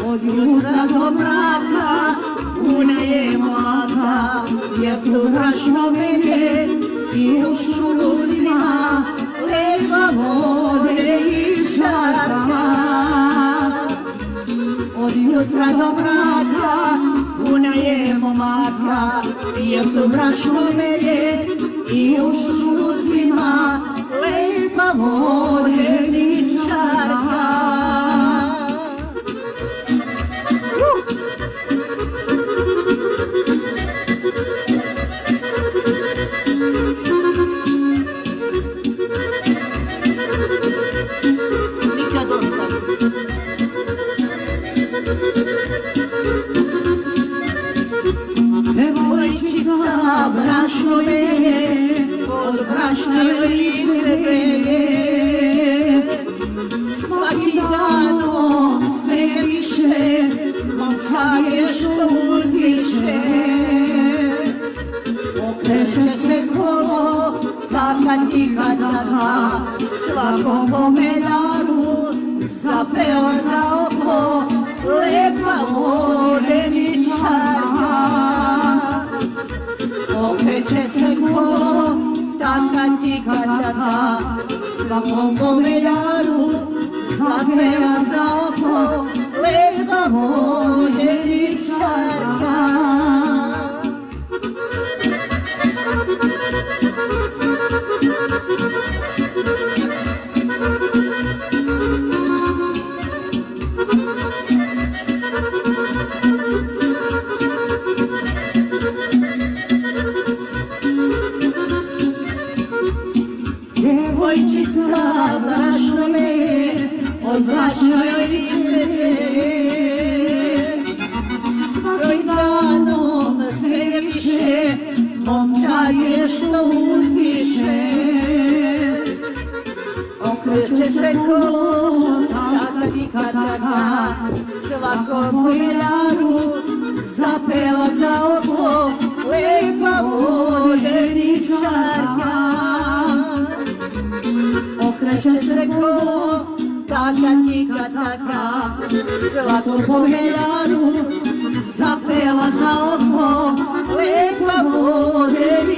Od jutra do mraka, puna je mlaka, jer tu brašno vede i u šuruzima lepa vode i žarka. Od jutra do mraka, puna je momaka, jer tu brašno vede i u šuruzima lepa vode i žarka. Devojčica brašno veje, od brašne lice veje. Svaki danom sve više, momčaje što uzdiše. Okreće se kolo, taka tiha taka, svakom pomeljaru zapeo za oko, lepa vodeničarka. Okreće se kolo, taka tiha taka, svakom pomeljaru zapeva za oko, lepa vodeničarka. Devojčica brašno veje, od brašne lice veje. Svaki danom sve više, momčaje što uzdiše. Okreće se kolo, taka tiha taka, svakom pomeljaru zapeva za oko, lepa vodeničarka. Okreće se kolo, taka tiha taka, svakom pomeljaru zapeva za oko, lepa vodeničarka.